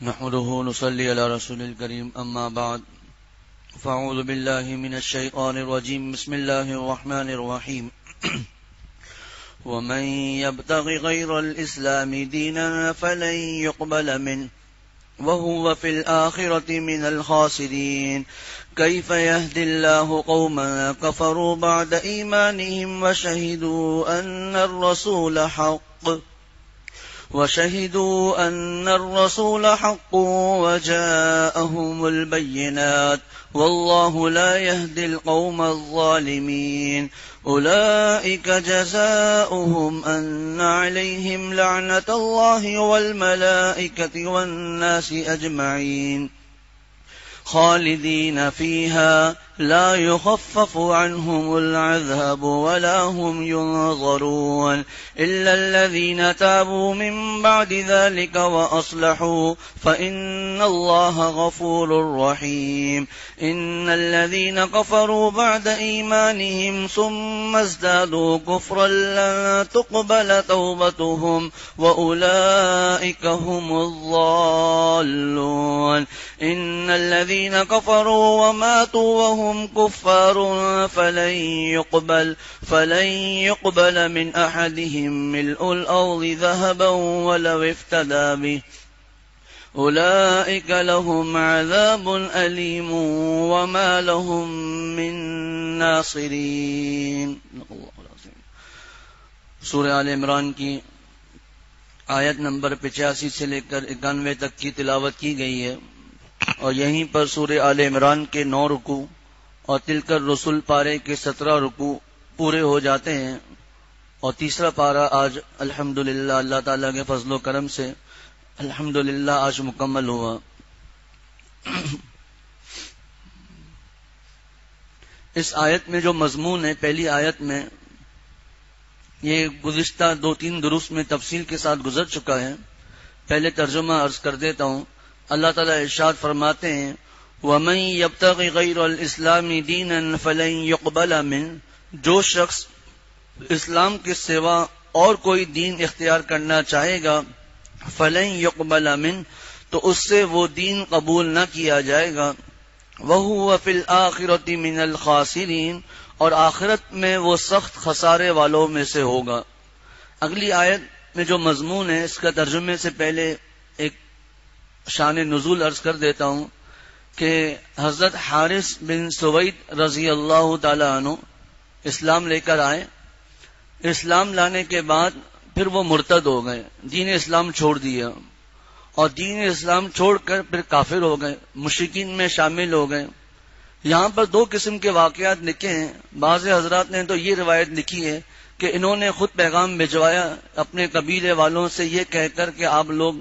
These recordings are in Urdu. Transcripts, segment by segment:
نحمده ونصلي على رسول الكريم أما بعد فأعوذ بالله من الشيطان الرجيم بسم الله الرحمن الرحيم ومن يبتغ غير الإسلام دينا فلن يقبل منه وهو في الآخرة من الخاسرين كيف يهدي الله قوما كفروا بعد إيمانهم وشهدوا أن الرسول حق وجاءهم البينات والله لا يهدي القوم الظالمين أولئك جزاؤهم أن عليهم لعنة الله والملائكة والناس أجمعين خالدين فيها لا يخفف عنهم العذاب ولا هم ينظرون إلا الذين تابوا من بعد ذلك وأصلحوا فإن الله غفور رحيم إن الذين كفروا بعد إيمانهم ثم ازدادوا كفرا لن تقبل توبتهم وأولئك هم الضالون إن الذين كفروا وماتوا وهم كفار فلن يقبل من أحدهم ملء الأرض ذهبا ولو افتدى به أولئك لهم عذاب أليم وما لهم من ناصرين. سورہ آل عمران کی آیت نمبر 85 سے لے کر 91 تک کی تلاوت کی گئی ہے، اور یہیں پر سورہ آل عمران کے 9 رکوع اور تلک الرسل پارے کے 17 رکوع پورے ہو جاتے ہیں، اور تیسرا پارہ آج الحمدللہ اللہ تعالیٰ کے فضل و کرم سے الحمدللہ آج مکمل ہوا. اس آیت میں جو مضمون ہے، پہلی آیت میں یہ گزشتہ 2-3 دروس میں تفصیل کے ساتھ گزر چکا ہے. پہلے ترجمہ عرض کر دیتا ہوں. اللہ تعالیٰ ارشاد فرماتے ہیں وَمَن يَبْتَغِ غَيْرَ الْإِسْلَامِ دِينًا فَلَن يُقْبَلَ مِنْهُ، جو شخص اسلام کے سوا اور کوئی دین اختیار کرنا چاہے گا فَلَن يُقْبَلَ مِنْهُ، تو اس سے وہ دین قبول نہ کیا جائے گا. وَهُوَ فِي الْآخِرَةِ مِنَ الْخَاسِرِينَ، اور آخرت میں وہ سخت خسارے والوں میں سے ہوگا. اگلی آیت میں جو مضمون ہے اس کا ترجمے سے پہلے ایک شان نزول عرض کر دیتا ہوں کہ حضرت حارث بن سوید رضی اللہ تعالی عنہ اسلام لے کر آئے. اسلام لانے کے بعد پھر وہ مرتد ہو گئے، دین اسلام چھوڑ دیا، اور دین اسلام چھوڑ کر پھر کافر ہو گئے، مشرکین میں شامل ہو گئے. یہاں پر 2 قسم کے واقعات لکھے ہیں. بعض حضرات نے تو یہ روایت لکھی ہے کہ انہوں نے خود پیغام بھجوایا اپنے قبیلے والوں سے یہ کہہ کر کہ آپ لوگ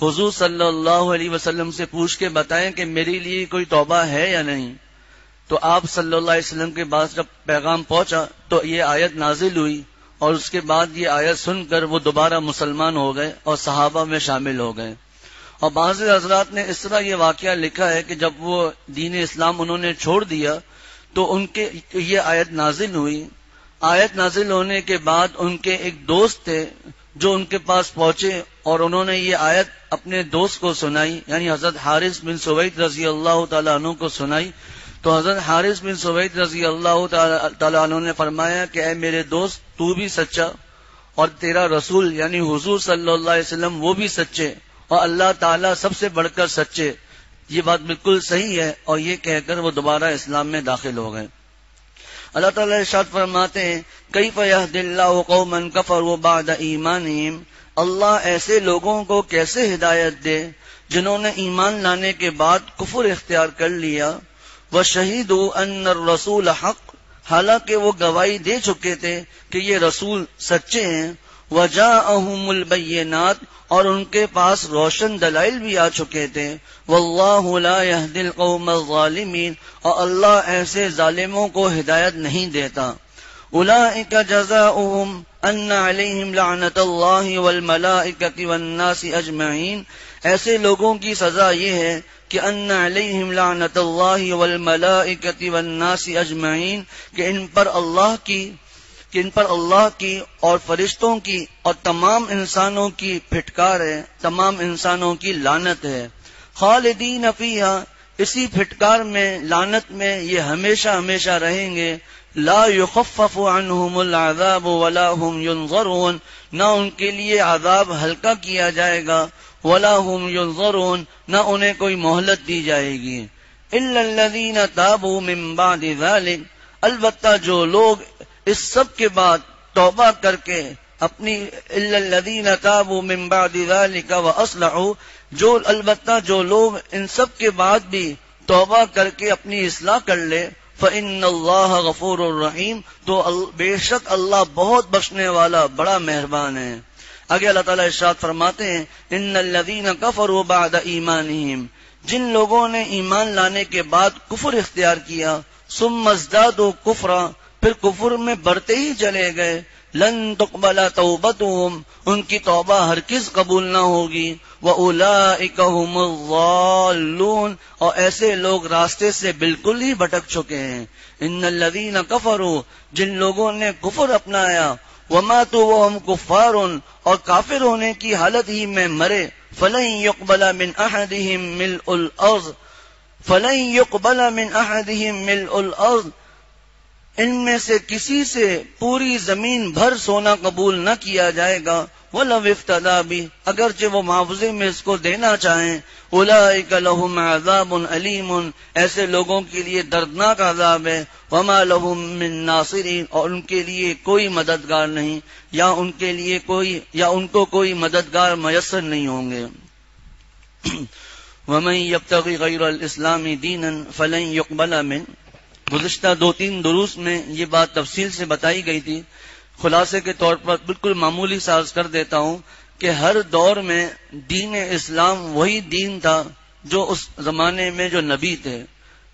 حضور صلی اللہ علیہ وسلم سے پوچھ کے بتائیں کہ میرے لیے کوئی توبہ ہے یا نہیں. تو آپ صلی اللہ علیہ وسلم کے بعد جب پیغام پہنچا تو یہ آیت نازل ہوئی، اور اس کے بعد یہ آیت سن کر وہ دوبارہ مسلمان ہو گئے اور صحابہ میں شامل ہو گئے. اور بعض حضرات نے اس طرح یہ واقعہ لکھا ہے کہ جب وہ دین اسلام انہوں نے چھوڑ دیا تو ان کے یہ آیت نازل ہوئی. آیت نازل ہونے کے بعد ان کے ایک دوست تھے جو ان کے پاس پہنچے اور انہوں نے یہ آیت اپنے دوست کو سنائی، یعنی حضرت حارث بن سوید رضی اللہ تعالیٰ عنہ کو سنائی. تو حضرت حارث بن سوید رضی اللہ تعالیٰ عنہ نے فرمایا کہ اے میرے دوست، تو بھی سچا اور تیرا رسول یعنی حضور صلی اللہ علیہ وسلم وہ بھی سچے، اور اللہ تعالیٰ سب سے بڑھ کر سچے. یہ بات بالکل صحیح ہے. اور یہ کہہ کر وہ دوبارہ اسلام میں داخل ہو گئے. اللہ تعالیٰ ارشاد فرماتے ہیں کیف یہدی اللہ قوما کفروا بعد ایمانہم، اللہ ایسے لوگوں کو کیسے ہدایت دے جنہوں نے ایمان لانے کے بعد کفر اختیار کر لیا. وشہدوا ان الرسول حق، حالانکہ وہ گواہی دے چکے تھے کہ یہ رسول سچے ہیں. وجاءہم البینات، اور ان کے پاس روشن دلائل بھی آ چکے تھے. واللہ لا یہدی القوم الظالمین، اور اللہ ایسے ظالموں کو ہدایت نہیں دیتا. اولئک جزاؤہم ان علیہم لعنت اللہ والملائکۃ والناس اجمعین، ایسے لوگوں کی سزا یہ ہے کہ ان علیہم لعنت اللہ والملائکۃ والناس اجمعین، کہ ان پر اللہ کی اور فرشتوں کی اور تمام انسانوں کی پھٹکار ہے، تمام انسانوں کی لعنت ہے. خالدین فیہا، اسی پھٹکار میں، لعنت میں یہ ہمیشہ ہمیشہ رہیں گے. لا یخفف عنہم العذاب ولا هم ینظرون، نہ ان کے لیے عذاب ہلکا کیا جائے گا، ولا هم ینظرون، نہ انہیں کوئی مہلت دی جائے گی. الا الذین تابوا من بعد ذلک، البتہ جو لوگ اس سب کے بعد توبہ کر کے اپنی، الا الذین تابوا من بعد ذلک واصلحوا، جو البتہ جو لوگ ان سب کے بعد بھی توبہ کر کے اپنی اصلاح کر لے، فإن اللہ غفور الرحیم، تو بے شک اللہ بہت بخشنے والا بڑا مہربان ہے. آگے اللہ تعالیٰ ارشاد فرماتے ہیں ان الذین کفروا بعد ایمانہم، جن لوگوں نے ایمان لانے کے بعد کفر اختیار کیا، ثم ازدادوا کفرا، پھر کفر میں بڑھتے ہی چلے گئے، لن تقبل توبتهم، ان کی توبہ ہرگز قبول نہ ہوگی، وَأُولَئِكَ هُمُ الضَّالُّونَ، اور ایسے لوگ راستے سے بالکل ہی بھٹک چکے ہیں. ان الذین کفروا، جن لوگوں نے کفر اپنایا، وَمَاتُوا وَهُمْ كُفَّارٌ، اور کافر ہونے کی حالت ہی میں مرے، فَلَن يُقْبَلَ مِنْ أَحَدِهِمْ مِلْءُ الْأَرْضِ، فَلَن يُقْبَلَ مِنْ أَحَدِهِمْ مِلْءُ الْأَرْضِ، ان میں سے کسی سے پوری زمین بھر سونا قبول نہ کیا جائے گا، وَلَوِ افْتَدَىٰ بِهِ، اگرچہ وہ معاوضے میں اس کو دینا چاہیں. أُولَٰئِكَ لَهُمْ عَذَابٌ أَلِيمٌ، ایسے لوگوں کے لیے دردناک عذاب ہے. وَمَا لَهُم مِّن نَّاصِرِينَ، اور ان کے لیے کوئی مددگار نہیں، یا ان کو کوئی مددگار میسر نہیں ہوں گے. وَمَن يَبْتَغِ غَيْرَ الْإِسْلَامِ دِينًا فَلَن يُقْبَلَ مِنْهُ، گزشتہ 2-3 دروس میں یہ بات تفصیل سے بتائی گئی تھی. خلاصے کے طور پر بالکل معمولی سا عرض کر دیتا ہوں کہ ہر دور میں دین اسلام وہی دین تھا جو اس زمانے میں جو نبی تھے.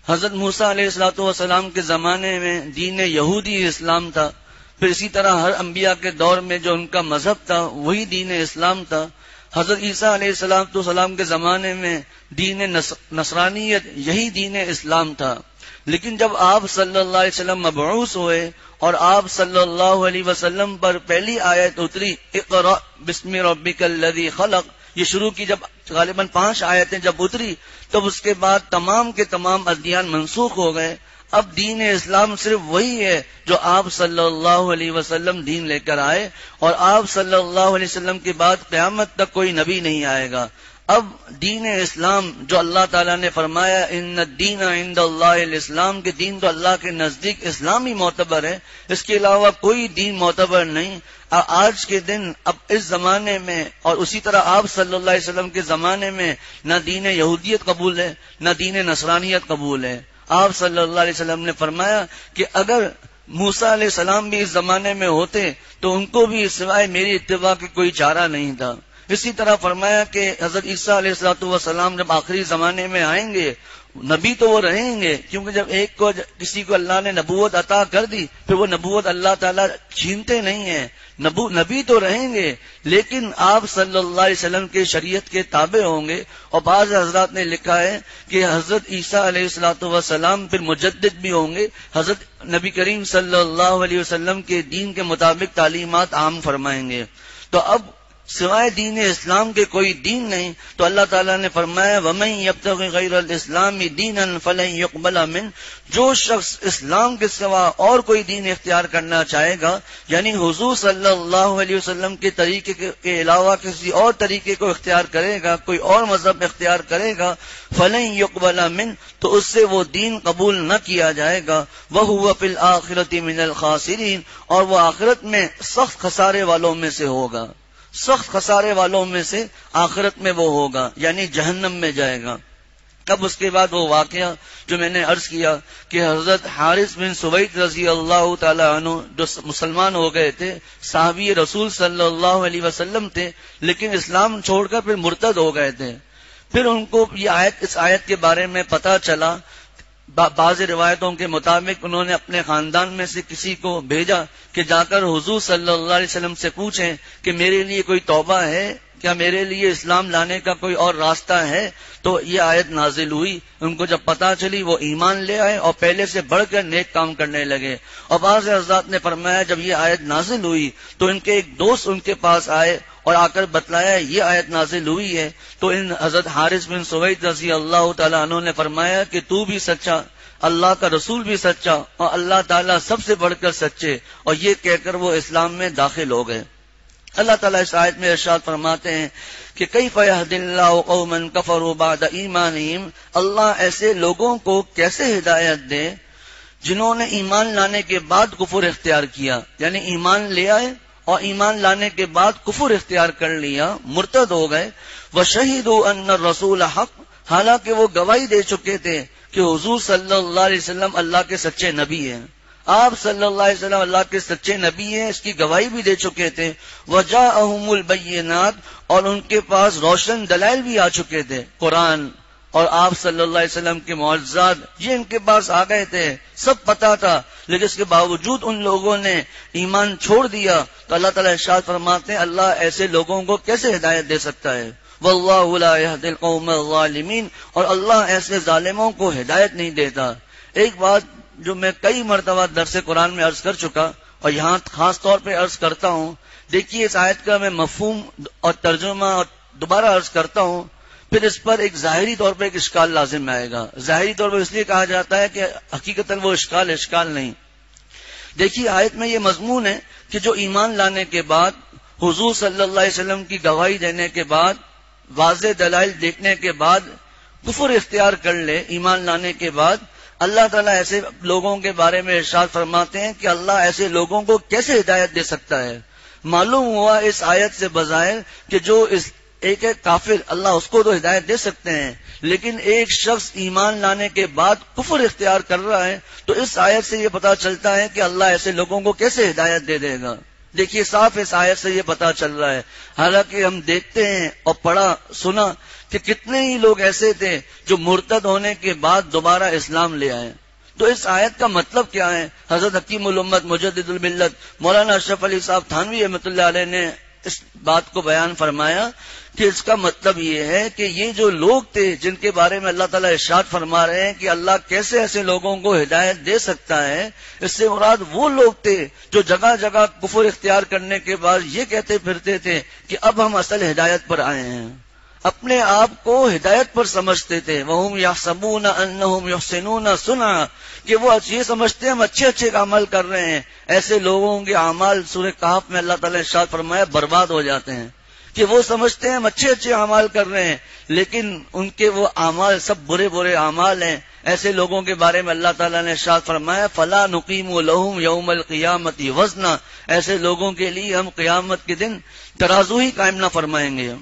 حضرت موسیٰ علیہ السلام کے زمانے میں دین یہودی اسلام تھا. پھر اسی طرح ہر انبیاء کے دور میں جو ان کا مذہب تھا وہی دین اسلام تھا. حضرت عیسیٰ علیہ السلام کے زمانے میں دین نصرانیت یہی دین اسلام تھا. لیکن جب آپ صلی اللہ علیہ وسلم مبعوث ہوئے اور آپ صلی اللہ علیہ وسلم پر پہلی آیت اتری، اقرأ بسم ربک الذی خلق، یہ شروع کی جب غالباً 5 آیتیں جب اتری، تب اس کے بعد تمام کے تمام ادیان منسوخ ہو گئے. اب دین اسلام صرف وہی ہے جو آپ صلی اللہ علیہ وسلم دین لے کر آئے، اور آپ صلی اللہ علیہ وسلم کے بعد قیامت تک کوئی نبی نہیں آئے گا. اب دین اسلام جو اللہ تعالیٰ نے فرمایا ان الدین عند اللہ الاسلام، کے دین تو اللہ کے نزدیک اسلام ہی معتبر ہے، اس کے علاوہ کوئی دین معتبر نہیں. آج کے دن اب اس زمانے میں اور اسی طرح آپ صلی اللہ علیہ وسلم کے زمانے میں نہ دین یہودیت قبول ہے نہ دین نصرانیت قبول ہے. آپ صلی اللہ علیہ وسلم نے فرمایا کہ اگر موسیٰ علیہ السلام بھی اس زمانے میں ہوتے تو ان کو بھی سوائے میری اتباع کے کوئی چارہ نہیں تھا. اسی طرح فرمایا کہ حضرت عیسیٰ علیہ السلام جب آخری زمانے میں آئیں گے نبی تو وہ رہیں گے، کیونکہ جب ایک کو کسی کو اللہ نے نبوت عطا کر دی پھر وہ نبوت اللہ تعالیٰ چھینتے نہیں ہیں. نبی تو رہیں گے لیکن آپ صلی اللہ علیہ وسلم کے شریعت کے تابع ہوں گے. اور بعض حضرات نے لکھا ہے کہ حضرت عیسیٰ علیہ السلام پھر مجدد بھی ہوں گے، حضرت نبی کریم صلی اللہ علیہ وسلم کے دین کے مطابق تعلیمات عام فرمائیں گے. تو اب سوائے دین اسلام کے کوئی دین نہیں. تو اللہ تعالیٰ نے فرمایا وَمَن يَبْتَغِ غَيْرَ الْإِسْلَامِ دِينًا فَلَن يُقْبَلَ مِنْهُ، جو شخص اسلام کے سوا اور کوئی دین اختیار کرنا چاہے گا، یعنی حضور صلی اللہ علیہ وسلم کے طریقے کے علاوہ کسی اور طریقے کو اختیار کرے گا، کوئی اور مذہب اختیار کرے گا، فَلَن يُقْبَلَ مِنْهُ، تو اس سے وہ دین قبول نہ کیا جائے گا. وَهُوَ فِي الْآخِرَةِ مِنَ الْخَاسِرِينَ، اور وہ آخرت میں سخت خسارے والوں میں سے ہوگا. سخت خسارے والوں میں سے آخرت میں وہ ہوگا، یعنی جہنم میں جائے گا. اب اس کے بعد وہ واقعہ جو میں نے عرض کیا کہ حضرت حارث بن سوید رضی اللہ تعالی عنہ جو مسلمان ہو گئے تھے، صحابی رسول صلی اللہ علیہ وسلم تھے، لیکن اسلام چھوڑ کر پھر مرتد ہو گئے تھے. پھر ان کو اس آیت کے بارے میں پتہ چلا. بعض روایتوں کے مطابق انہوں نے اپنے خاندان میں سے کسی کو بھیجا کہ جا کر حضور صلی اللہ علیہ وسلم سے پوچھیں کہ میرے لیے کوئی توبہ ہے، کیا میرے لیے اسلام لانے کا کوئی اور راستہ ہے. تو یہ آیت نازل ہوئی. ان کو جب پتہ چلی وہ ایمان لے آئے اور پہلے سے بڑھ کر نیک کام کرنے لگے. اور بعض حضرات نے فرمایا جب یہ آیت نازل ہوئی تو ان کے ایک دوست ان کے پاس آئے اور آ کر بتلایا یہ آیت نازل ہوئی ہے، تو ان حضرت حارث بن سوید رضی اللہ تعالیٰ عنہ نے فرمایا کہ تو بھی سچا، اللہ کا رسول بھی سچا، اور اللہ تعالیٰ سب سے بڑھ کر سچے، اور یہ کہہ کر وہ اسلام میں داخل ہو گئے۔ اللہ تعالیٰ اس آیت میں ارشاد فرماتے ہیں کہ کیف یہدی اللہ قوما کفروا بعد ایمانہم، اللہ ایسے لوگوں کو کیسے ہدایت دے جنہوں نے ایمان لانے کے بعد کفر اختیار کیا، یعنی ایمان لے آئے اور ایمان لانے کے بعد کفر اختیار کر لیا، مرتد ہو گئے۔ وشہدوا ان الرسول حق، حالانکہ وہ گواہی دے چکے تھے کہ حضور صلی اللہ علیہ وسلم اللہ کے سچے نبی ہیں، آپ صلی اللہ علیہ وسلم اللہ کے سچے نبی ہیں، اس کی گواہی بھی دے چکے تھے۔ وجاءہم البینات، اور ان کے پاس روشن دلائل بھی آ چکے تھے، قرآن اور آپ صلی اللہ علیہ وسلم کے معجزات یہ ان کے پاس آ گئے تھے، سب پتا تھا، لیکن اس کے باوجود ان لوگوں نے ایمان چھوڑ دیا۔ تو اللہ تعالیٰ ارشاد فرماتے ہیں اللہ ایسے لوگوں کو کیسے ہدایت دے سکتا ہے؟ واللہ لا یہدی القوم الظالمین، اور اللہ ایسے ظالموں کو ہدایت نہیں دیتا۔ ایک بات جو میں کئی مرتبہ درس قرآن میں عرض کر چکا اور یہاں خاص طور پہ عرض کرتا ہوں، دیکھیے اس آیت کا میں مفہوم اور ترجمہ اور دوبارہ عرض کرتا ہوں، پھر اس پر ایک ظاہری طور پر ایک اشکال لازم آئے گا۔ ظاہری طور پر اس لیے کہا جاتا ہے کہ حقیقتاً وہ اشکال نہیں۔ دیکھیے آیت میں یہ مضمون ہے کہ جو ایمان لانے کے بعد، حضور صلی اللہ علیہ وسلم کی گواہی دینے کے بعد، واضح دلائل دیکھنے کے بعد کفر اختیار کر لے ایمان لانے کے بعد، اللہ تعالیٰ ایسے لوگوں کے بارے میں ارشاد فرماتے ہیں کہ اللہ ایسے لوگوں کو کیسے ہدایت دے سکتا ہے۔ معلوم ہوا اس آیت سے بظاہر کہ جو اس ایک کافر اللہ اس کو تو ہدایت دے سکتے ہیں، لیکن ایک شخص ایمان لانے کے بعد کفر اختیار کر رہا ہے، تو اس آیت سے یہ پتا چلتا ہے کہ اللہ ایسے لوگوں کو کیسے ہدایت دے دے گا۔ دیکھیے صاف اس آیت سے یہ پتا چل رہا ہے، حالانکہ ہم دیکھتے ہیں اور پڑھا سنا کہ کتنے ہی لوگ ایسے تھے جو مرتد ہونے کے بعد دوبارہ اسلام لے آئے۔ تو اس آیت کا مطلب کیا ہے؟ حضرت حکیم الامت مجدد الملت مولانا اشرف علی صاحب تھانوی رحمۃ اللہ علیہ نے اس بات کو بیان فرمایا کہ اس کا مطلب یہ ہے کہ یہ جو لوگ تھے جن کے بارے میں اللہ تعالیٰ ارشاد فرما رہے ہیں کہ اللہ کیسے ایسے لوگوں کو ہدایت دے سکتا ہے، اس سے مراد وہ لوگ تھے جو جگہ جگہ کفر اختیار کرنے کے بعد یہ کہتے پھرتے تھے کہ اب ہم اصل ہدایت پر آئے ہیں، اپنے آپ کو ہدایت پر سمجھتے تھے۔ وَهُمْ يَحْسَبُونَ أَنَّهُمْ يُحْسِنُونَ صُنْعًا، کہ وہ یہ سمجھتے ہیں ہم اچھے عمل کر رہے ہیں۔ ایسے لوگوں کے اعمال سورہ کہف میں اللہ تعالیٰ نے ارشاد فرمایا برباد ہو جاتے ہیں، کہ وہ سمجھتے ہیں ہم اچھے اعمال کر رہے ہیں، لیکن ان کے وہ اعمال سب برے اعمال ہیں۔ ایسے لوگوں کے بارے میں اللہ تعالیٰ نے ارشاد فرمایا فَلَا نُقِيمُ لَهُمْ يَوْمَ الْقِيَامَةِ وَزْنًا، ایسے لوگوں کے لیے ہم قیامت کے دن ترازو ہی قائم نہ فرمائیں گے۔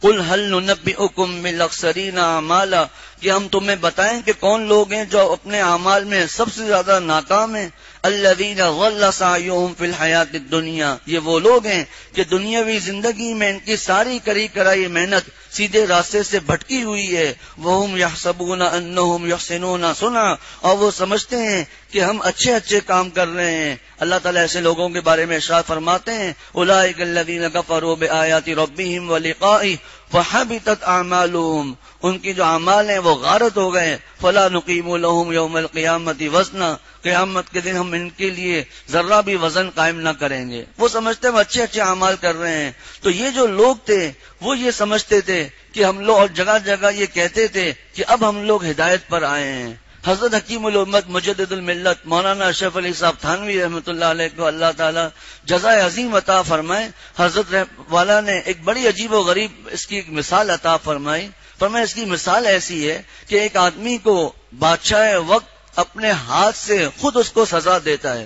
قُلْ هَلْ نُنَبِّئُكُمْ بِالْأَخْسَرِينَ أَعْمَالًا، کہ ہم تمہیں بتائیں کہ کون لوگ ہیں جو اپنے اعمال میں سب سے زیادہ ناکام ہیں۔ الَّذِينَ ضَلَّ سَعْيُهُمْ فِي الْحَيَاةِ الدُّنْيَا، یہ وہ لوگ ہیں کہ دنیاوی زندگی میں ان کی ساری کری کرائی محنت سیدھے راستے سے بھٹکی ہوئی ہے۔ وَهُمْ يَحْسَبُونَ أَنَّهُمْ يُحْسِنُونَ صُنْعًا، اور وہ سمجھتے ہیں کہ ہم اچھے کام کر رہے ہیں۔ اللہ تعالیٰ ایسے لوگوں کے بارے میں ارشاد فرماتے ہیں أُولَٰئِكَ الَّذِينَ كَفَرُوا بِآيَاتِ رَبِّهِمْ وَلِقَائِهِ فَحَبِطَتْ أَعْمَالُهُمْ، ان کی جو اعمال ہیں وہ غارت ہو گئے۔ فَلَا نُقِيمُ لَهُمْ يَوْمَ الْقِيَامَةِ وَزْنًا، قیامت کے دن ہم ان کے لیے ذرہ بھی وزن قائم نہ کریں گے۔ وہ سمجھتے ہیں ہم اچھے اعمال کر رہے ہیں۔ تو یہ جو لوگ تھے وہ یہ سمجھتے تھے کہ ہم لوگ، اور جگہ جگہ یہ کہتے تھے کہ اب ہم لوگ ہدایت پر آئے ہیں۔ حضرت حکیم الامت مجدد الملت مولانا اشرف علی صاحب تھانوی رحمۃ اللہ علیہ کو اللہ تعالیٰ جزائے عظیم عطا فرمائے، حضرت والا نے ایک بڑی عجیب و غریب اس کی ایک مثال عطا فرمائی۔ فرمایا اس کی مثال ایسی ہے کہ ایک آدمی کو بادشاہ وقت اپنے ہاتھ سے خود اس کو سزا دیتا ہے،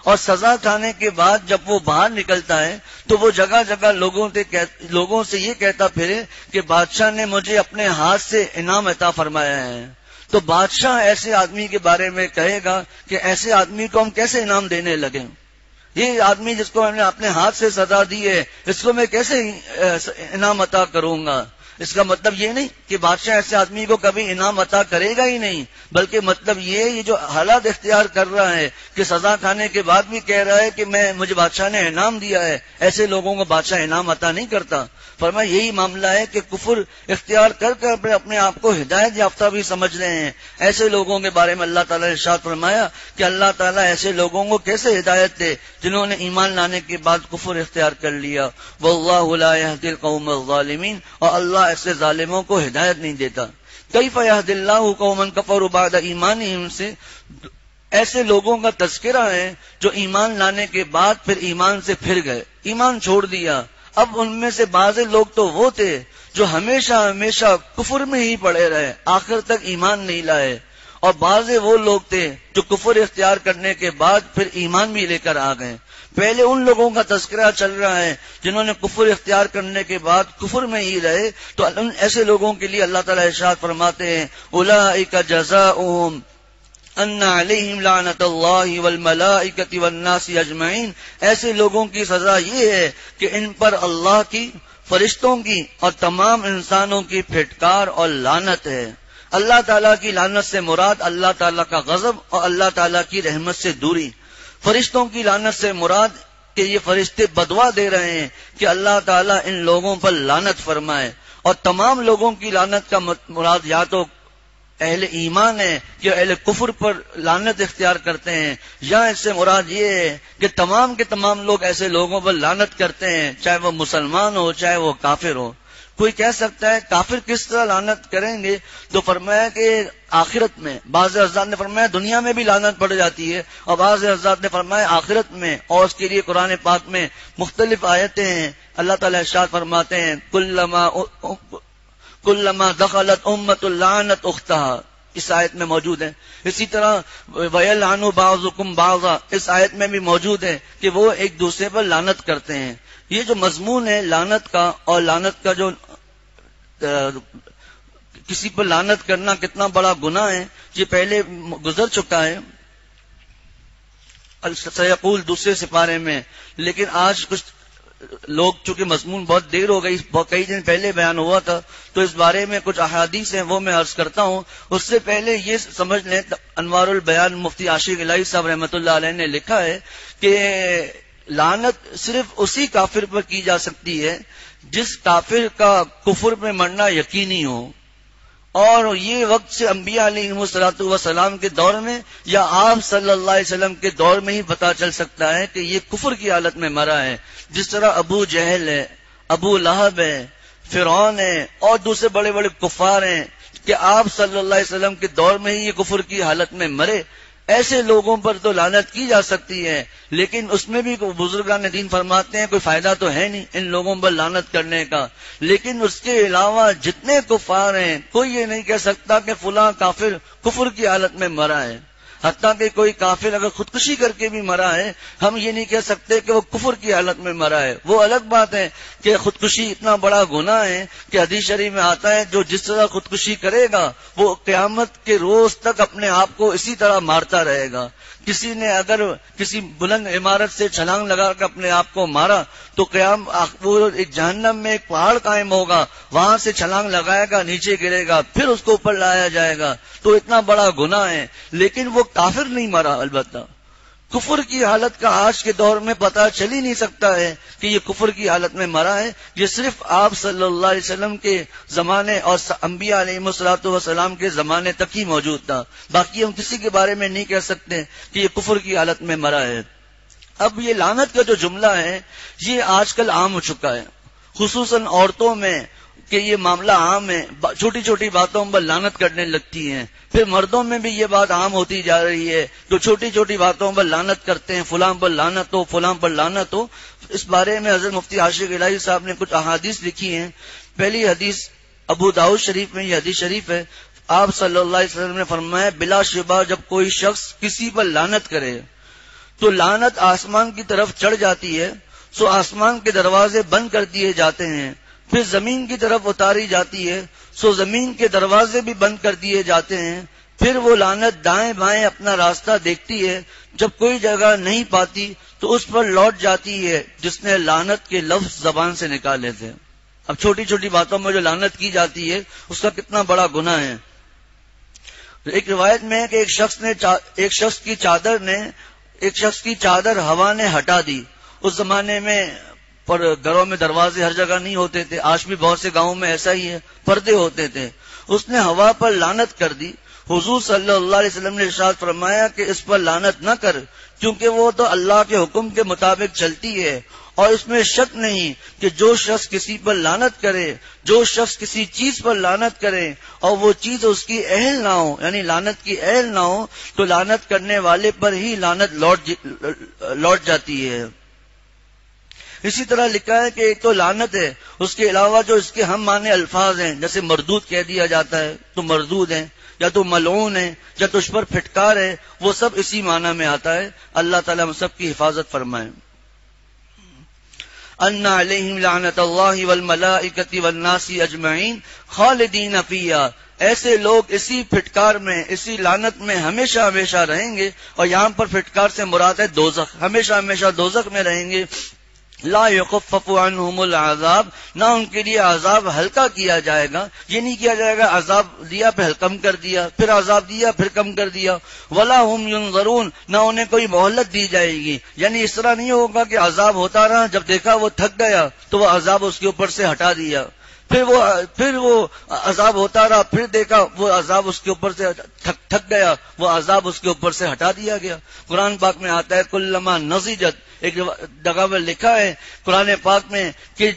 اور سزا کھانے کے بعد جب وہ باہر نکلتا ہے تو وہ جگہ جگہ لوگوں سے یہ کہتا پھرے کہ بادشاہ نے مجھے اپنے ہاتھ سے انعام عطا فرمایا ہے۔ تو بادشاہ ایسے آدمی کے بارے میں کہے گا کہ ایسے آدمی کو ہم کیسے انعام دینے لگے، یہ آدمی جس کو ہم نے اپنے ہاتھ سے سزا دی ہے اس کو میں کیسے انعام عطا کروں گا۔ اس کا مطلب یہ نہیں کہ بادشاہ ایسے آدمی کو کبھی انعام عطا کرے گا ہی نہیں، بلکہ مطلب یہ جو حالات اختیار کر رہا ہے کہ سزا کھانے کے بعد بھی کہہ رہا ہے کہ مجھے بادشاہ نے انعام دیا ہے، ایسے لوگوں کو بادشاہ انعام عطا نہیں کرتا۔ فرمایا یہی معاملہ ہے کہ کفر اختیار کر کر اپنے آپ کو ہدایت یافتہ بھی سمجھ رہے ہیں۔ ایسے لوگوں کے بارے میں اللہ تعالیٰ نے ارشاد فرمایا کہ اللہ تعالیٰ ایسے لوگوں کو کیسے ہدایت دے جنہوں نے ایمان لانے کے بعد کفر اختیار کر لیا۔ واللہ لا یہدی القوم الظالمین، اور اللہ ایسے ظالموں کو ہدایت نہیں دیتا۔ کیف یہدی اللہ قوما کفروا بعد ایمانہم سے ایسے لوگوں کا تذکرہ ہے جو ایمان لانے کے بعد پھر ایمان سے پھر گئے، ایمان چھوڑ دیا۔ اب ان میں سے بعض لوگ تو وہ تھے جو ہمیشہ ہمیشہ کفر میں ہی پڑے رہے، آخر تک ایمان نہیں لائے، اور بعض وہ لوگ تھے جو کفر اختیار کرنے کے بعد پھر ایمان بھی لے کر آ گئے۔ پہلے ان لوگوں کا تذکرہ چل رہا ہے جنہوں نے کفر اختیار کرنے کے بعد کفر میں ہی رہے، تو ایسے لوگوں کے لیے اللہ تعالیٰ ارشاد فرماتے ہیں اولئک جزاؤہم ان علیہم لعنت اللہ والملائکۃ والناس اجمعین، ایسے لوگوں کی سزا یہ ہے کہ ان پر اللہ کی، فرشتوں کی اور تمام انسانوں کی پھٹکار اور لعنت ہے۔ اللہ تعالیٰ کی لعنت سے مراد اللہ تعالیٰ کا غضب اور اللہ تعالیٰ کی رحمت سے دوری۔ فرشتوں کی لعنت سے مراد کہ یہ فرشتے بدوا دے رہے ہیں کہ اللہ تعالیٰ ان لوگوں پر لعنت فرمائے، اور تمام لوگوں کی لعنت کا مراد یا تو اہل ایمان ہے کہ اہل کفر پر لعنت اختیار کرتے ہیں، یا اس سے مراد یہ ہے کہ تمام کے تمام لوگ ایسے لوگوں پر لعنت کرتے ہیں، چاہے وہ مسلمان ہو چاہے وہ کافر ہو۔ کوئی کہہ سکتا ہے کافر کس طرح لعنت کریں گے؟ تو فرمایا کہ آخرت میں، بعض حضرات نے فرمایا دنیا میں بھی لعنت پڑ جاتی ہے، اور بعض حضرات نے فرمایا آخرت میں، اور اس کے لیے قرآن پاک میں مختلف آیتیں ہیں۔ اللہ تعالیٰ ارشاد فرماتے ہیں کلما دخلت امت لعنت اختہا، اس آیت میں موجود ہے۔ اسی طرح وَيَلْعَنُ بَعْضُكُمْ بَعْضًا، اس آیت میں بھی موجود ہے کہ وہ ایک دوسرے پر لعنت کرتے ہیں۔ یہ جو مضمون ہے لعنت کا، اور لعنت کا جو کسی پر لعنت کرنا کتنا بڑا گناہ ہے، یہ پہلے گزر چکا ہے سیقول دوسرے سپارے میں، لیکن آج کچھ لوگ چونکہ مضمون بہت دیر ہو گئی، کئی دن پہلے بیان ہوا تھا، تو اس بارے میں کچھ احادیث ہیں وہ میں عرض کرتا ہوں۔ اس سے پہلے یہ سمجھ لیں، انوار البیان مفتی عاشق الہی صاحب رحمۃ اللہ علیہ نے لکھا ہے کہ لعنت صرف اسی کافر پر کی جا سکتی ہے جس کافر کا کفر میں مرنا یقینی ہو، اور یہ وقت سے انبیاء علیہ السلام کے دور میں یا آپ صلی اللہ علیہ وسلم کے دور میں ہی پتا چل سکتا ہے کہ یہ کفر کی حالت میں مرا ہے۔ جس طرح ابو جہل ہے، ابو لہب ہے، فرعون ہے، اور دوسرے بڑے بڑے کفار ہیں کہ آپ صلی اللہ علیہ وسلم کے دور میں ہی یہ کفر کی حالت میں مرے، ایسے لوگوں پر تو لعنت کی جا سکتی ہے، لیکن اس میں بھی بزرگان دین فرماتے ہیں کوئی فائدہ تو ہے نہیں ان لوگوں پر لعنت کرنے کا۔ لیکن اس کے علاوہ جتنے کفار ہیں، کوئی یہ نہیں کہہ سکتا کہ فلاں کافر کفر کی حالت میں مرا ہے۔ حتیٰ کہ کوئی کافر اگر خودکشی کر کے بھی مرا ہے، ہم یہ نہیں کہہ سکتے کہ وہ کفر کی حالت میں مرا ہے۔ وہ الگ بات ہے کہ خودکشی اتنا بڑا گناہ ہے کہ حدیث شریف میں آتا ہے جو جس طرح خودکشی کرے گا وہ قیامت کے روز تک اپنے آپ کو اسی طرح مارتا رہے گا۔ کسی نے اگر کسی بلند عمارت سے چھلانگ لگا کر اپنے آپ کو مارا تو وہ ایک جہنم میں ایک پہاڑ قائم ہوگا، وہاں سے چھلانگ لگائے گا، نیچے گرے گا، پھر اس کو اوپر لایا جائے گا، تو اتنا بڑا گناہ ہے۔ لیکن وہ کافر نہیں مرا، البتہ کفر کی حالت کا آج کے دور میں پتہ چل ہی نہیں سکتا ہے کہ یہ کفر کی حالت میں مرا ہے۔ یہ صرف آپ صلی اللہ علیہ وسلم کے زمانے اور انبیاء علیہ السلام کے زمانے تک ہی موجود تھا، باقی ہم کسی کے بارے میں نہیں کہہ سکتے کہ یہ کفر کی حالت میں مرا ہے۔ اب یہ لعنت کا جو جملہ ہے یہ آج کل عام ہو چکا ہے، خصوصاً عورتوں میں کہ یہ معاملہ عام ہے، چھوٹی چھوٹی باتوں پر لعنت کرنے لگتی ہیں۔ پھر مردوں میں بھی یہ بات عام ہوتی جا رہی ہے، جو چھوٹی چھوٹی باتوں پر لعنت کرتے ہیں، فلاں پر لعنت ہو، فلاں پر لعنت ہو۔ اس بارے میں حضرت مفتی عاشق الہی صاحب نے کچھ احادیث لکھی ہیں۔ پہلی حدیث ابو داؤد شریف میں یہ حدیث شریف ہے، آپ صلی اللہ علیہ وسلم نے فرمایا بلا شبہ جب کوئی شخص کسی پر لعنت کرے تو لعنت آسمان کی طرف چڑھ جاتی ہے، سو آسمان کے دروازے بند کر دیے جاتے ہیں، پھر زمین کی طرف اتاری جاتی ہے، سو زمین کے دروازے بھی بند کر دیے جاتے ہیں، پھر وہ لعنت دائیں بائیں اپنا راستہ دیکھتی ہے، جب کوئی جگہ نہیں پاتی تو اس پر لوٹ جاتی ہے جس نے لعنت کے لفظ زبان سے نکالے تھے۔ اب چھوٹی چھوٹی باتوں میں جو لعنت کی جاتی ہے اس کا کتنا بڑا گناہ ہے. ایک روایت میں ہے کہ ایک شخص کی چادر ہوا نے ہٹا دی. اس زمانے میں پر گھروں میں دروازے ہر جگہ نہیں ہوتے تھے، آج بھی بہت سے گاؤں میں ایسا ہی ہے، پردے ہوتے تھے. اس نے ہوا پر لعنت کر دی. حضور صلی اللہ علیہ وسلم نے ارشاد فرمایا کہ اس پر لعنت نہ کر، کیونکہ وہ تو اللہ کے حکم کے مطابق چلتی ہے، اور اس میں شک نہیں کہ جو شخص کسی پر لعنت کرے، جو شخص کسی چیز پر لعنت کرے اور وہ چیز اس کی اہل نہ ہو، یعنی لعنت کی اہل نہ ہو، تو لعنت کرنے والے پر ہی لعنت لوٹ جاتی ہے. اسی طرح لکھا ہے کہ ایک تو لعنت ہے، اس کے علاوہ جو اس کے ہم معنی الفاظ ہیں، جیسے مردود کہہ دیا جاتا ہے تو مردود ہیں، یا تو ملعون ہے، یا تو اس پر پھٹکار ہے، وہ سب اسی معنی میں آتا ہے. اللہ تعالیٰ ہم سب کی حفاظت فرمائے. ان علیہم لعنت اللہ والملائکۃ والناس اجمعین خالدین فیہا. ایسے لوگ اسی پھٹکار میں، اسی لعنت میں ہمیشہ ہمیشہ رہیں گے. اور یہاں پر پھٹکار سے مراد ہے دوزخ، ہمیشہ ہمیشہ دوزخ میں رہیں گے. لا یخفف عنہم العذاب، نہ ان کے لیے عذاب ہلکا کیا جائے گا. یہ نہیں کیا جائے گا عذاب دیا پھر کم کر دیا، پھر عذاب دیا پھر کم کر دیا. ولا ہم ینظرون، نہ انہیں کوئی مہلت دی جائے گی. یعنی اس طرح نہیں ہوگا کہ عذاب ہوتا رہا، جب دیکھا وہ تھک گیا تو وہ عذاب اس کے اوپر سے ہٹا دیا، پھر وہ عذاب ہوتا رہا، پھر دیکھا وہ عذاب اس کے اوپر سے تھک گیا، وہ عذاب اس کے اوپر سے ہٹا دیا گیا. قرآن پاک میں آتا ہے کلما نضجت، ایک جگہ پر لکھا ہے قرآن پاک میں کہ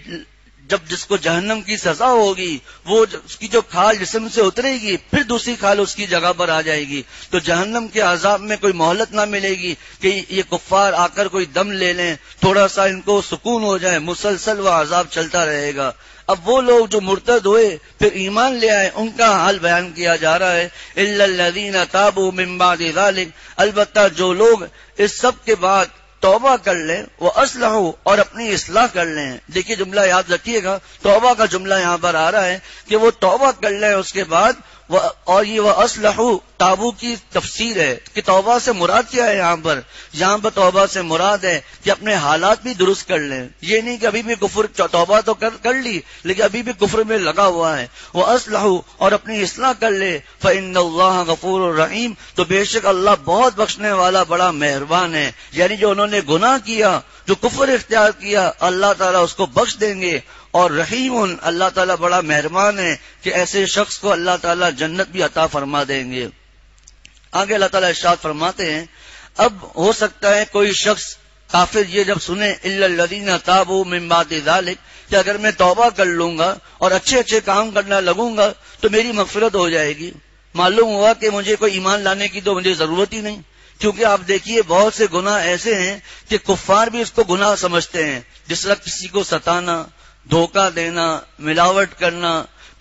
جب جس کو جہنم کی سزا ہوگی، وہ اس کی جو کھال جسم سے اترے گی، پھر دوسری کھال اس کی جگہ پر آ جائے گی. تو جہنم کے عذاب میں کوئی مہلت نہ ملے گی کہ یہ کفار آ کر کوئی دم لے لیں، تھوڑا سا ان کو سکون ہو جائے، مسلسل وہ عذاب چلتا رہے گا. اب وہ لوگ جو مرتد ہوئے پھر ایمان لے آئے، ان کا حال بیان کیا جا رہا ہے. الا الذین تابوا من بعد ذلک، البتہ جو لوگ اس سب کے بعد توبہ کر لیں، وہ اصلحوا، اور اپنی اصلاح کر لیں. دیکھیے جملہ یاد رکھیے گا، توبہ کا جملہ یہاں پر آ رہا ہے کہ وہ توبہ کر لیں اس کے بعد. اور یہ وہ اصلحوا تابو کی تفسیر ہے کہ توبہ سے مراد کیا ہے. یہاں پر توبہ سے مراد ہے کہ اپنے حالات بھی درست کر لیں. یہ نہیں کہ ابھی بھی کفر، توبہ تو کر لی لیکن ابھی بھی کفر میں لگا ہوا ہے. وہ اصلحوا، اور اپنی اصلاح کر لے. فإن اللہ غفور الرحیم، تو بے شک اللہ بہت بخشنے والا بڑا مہربان ہے. یعنی جو انہوں نے گناہ کیا، جو کفر اختیار کیا، اللہ تعالیٰ اس کو بخش دیں گے. اور رحیم، اللہ تعالیٰ بڑا مہربان ہے کہ ایسے شخص کو اللہ تعالیٰ جنت بھی عطا فرما دیں گے. آگے اللہ تعالیٰ ارشاد فرماتے ہیں اب ہو سکتا ہے کوئی شخص کافر یہ جب سنے الا الذین تابوا من بعد ذلک، کہ اگر میں توبہ کر لوں گا اور اچھے اچھے کام کرنا لگوں گا تو میری مغفرت ہو جائے گی. معلوم ہوا کہ مجھے کوئی ایمان لانے کی تو مجھے ضرورت ہی نہیں، کیونکہ آپ دیکھیے بہت سے گناہ ایسے ہیں کہ کفار بھی اس کو گناہ سمجھتے ہیں. جس طرح کسی کو ستانا، دھوکہ دینا، ملاوٹ کرنا،